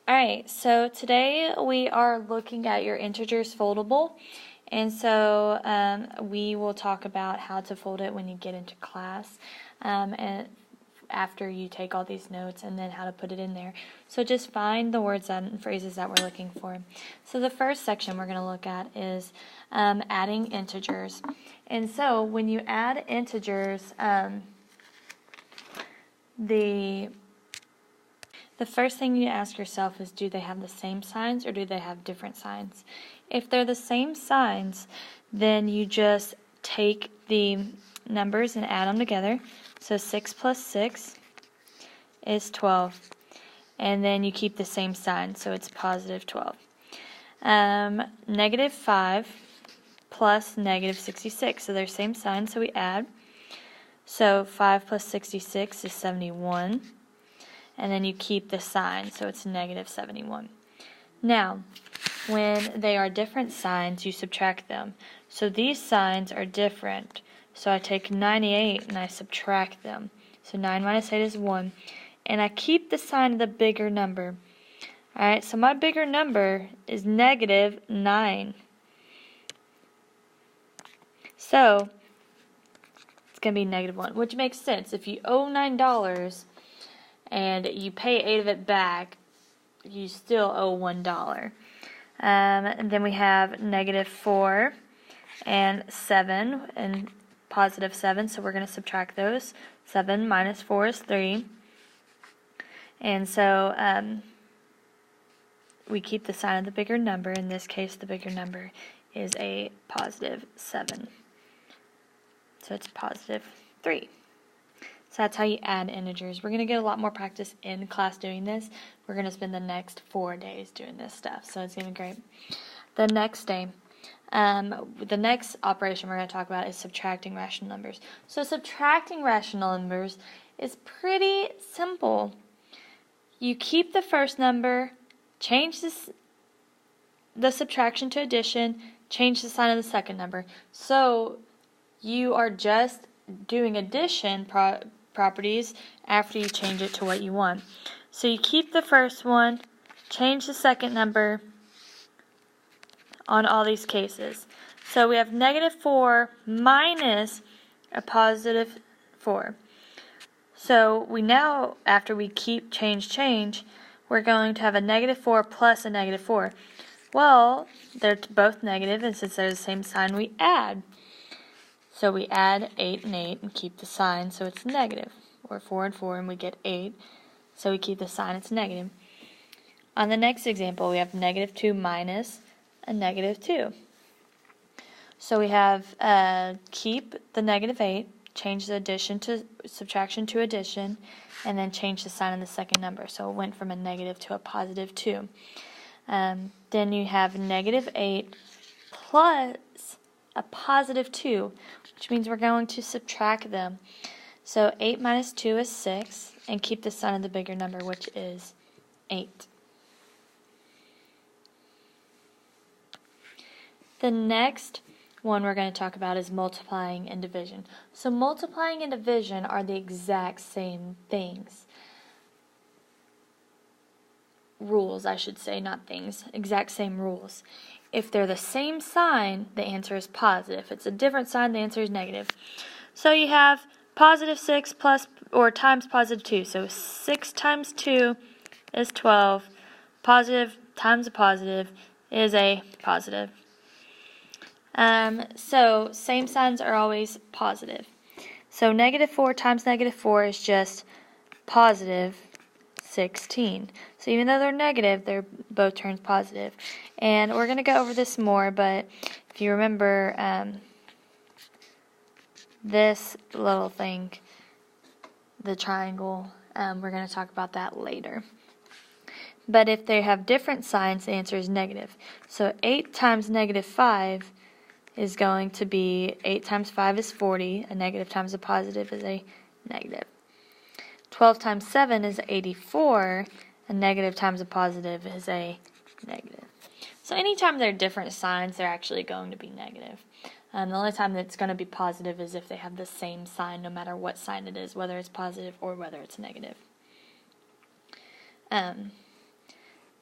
Alright, so today we are looking at your integers foldable, and so we will talk about how to fold it when you get into class, and after you take all these notes, and then how to put it in there. So just find the words and phrases that we're looking for. So the first section we're going to look at is adding integers. And so when you add integers, the first thing you ask yourself is, do they have the same signs or do they have different signs? If they're the same signs, then you just take the numbers and add them together. So 6 plus 6 is 12. And then you keep the same sign, so it's positive 12. Negative 5 plus negative 66. So they're same sign, so we add. So 5 plus 66 is 71. And then you keep the sign, so it's negative 71. Now, when they are different signs, you subtract them. So these signs are different. So I take 98 and I subtract them. So 9 minus 8 is 1. And I keep the sign of the bigger number. Alright, so my bigger number is negative 9. So, it's going to be negative 1, which makes sense. If you owe $9, and you pay 8 of it back, you still owe $1. And then we have negative 4 and 7 and positive 7, so we're going to subtract those. 7 minus 4 is 3. And so we keep the sign of the bigger number. In this case, the bigger number is a positive 7. So it's positive 3. So that's how you add integers. We're going to get a lot more practice in class doing this. We're going to spend the next 4 days doing this stuff, so it's going to be great. The next day, the next operation we're going to talk about is subtracting rational numbers. So subtracting rational numbers is pretty simple. You keep the first number, change the subtraction to addition, change the sign of the second number. So you are just doing addition properties after you change it to what you want. So you keep the first one, change the second number on all these cases. So we have negative 4 minus a positive 4. So we now, after we keep, change, we're going to have a negative 4 plus a negative 4. Well, they're both negative, and since they're the same sign, we add. So we add 8 and 8 and keep the sign, so it's negative. Or 4 and 4 and we get 8, so we keep the sign, it's negative. On the next example, we have negative 2 minus a negative 2. So we have keep the negative 8, change the addition to subtraction to addition, and then change the sign of the second number. So it went from a negative to a positive 2. Then you have negative 8 plus a positive 2, which means we're going to subtract them. So 8 minus 2 is 6, and keep the sign of the bigger number, which is 8. The next one we're going to talk about is multiplying and division. So multiplying and division are the exact same things. Rules, I should say, not things. Exact same rules. If they're the same sign, the answer is positive. If it's a different sign, the answer is negative. So you have positive 6 plus or times positive 2. So 6 times 2 is 12. Positive times a positive is a positive. So same signs are always positive. So negative 4 times negative 4 is just positive 16. So even though they're negative, they're both turns positive. And we're going to go over this more, but if you remember this little thing, the triangle, we're going to talk about that later. But if they have different signs, the answer is negative. So 8 times negative 5 is going to be 8 times 5 is 40. A negative times a positive is a negative. 12 times 7 is 84. A negative times a positive is a negative. So anytime they're different signs, they're actually going to be negative. The only time that's going to be positive is if they have the same sign, no matter what sign it is, whether it's positive or whether it's negative.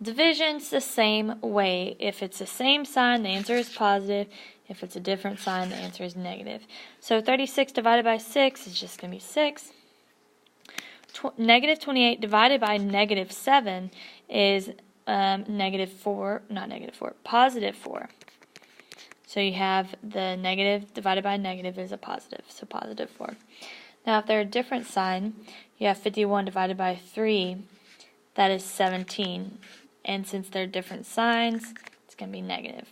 Division's the same way. If it's the same sign, the answer is positive. If it's a different sign, the answer is negative. So 36 divided by 6 is just going to be 6. Negative 28 divided by negative 7 is positive 4. So you have the negative divided by negative is a positive, so positive 4. Now if they're a different sign, you have 51 divided by 3, that is 17. And since they're different signs, it's going to be negative.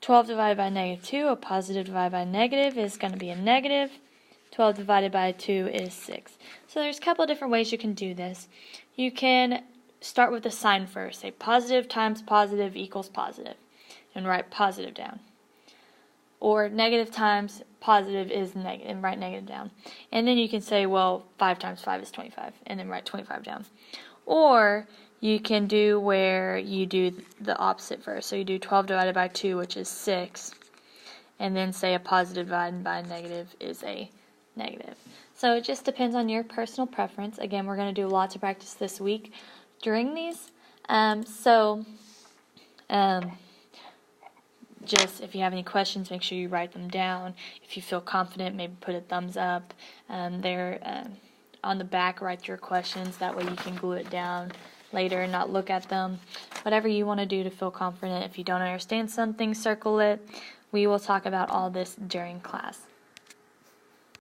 12 divided by negative 2, a positive divided by negative is going to be a negative. 12 divided by 2 is 6. So there's a couple of different ways you can do this. You can start with the sign first. Say positive times positive equals positive. And write positive down. Or negative times positive is negative, and write negative down. And then you can say, well, 5 times 5 is 25, and then write 25 down. Or you can do where you do the opposite first. So you do 12 divided by 2, which is 6, and then say a positive divided by a negative is a negative. So it just depends on your personal preference. Again, we're going to do lots of practice this week during these. Just if you have any questions, make sure you write them down. If you feel confident, maybe put a thumbs up. On the back, write your questions. That way you can glue it down later and not look at them. Whatever you want to do to feel confident. If you don't understand something, circle it. We will talk about all this during class.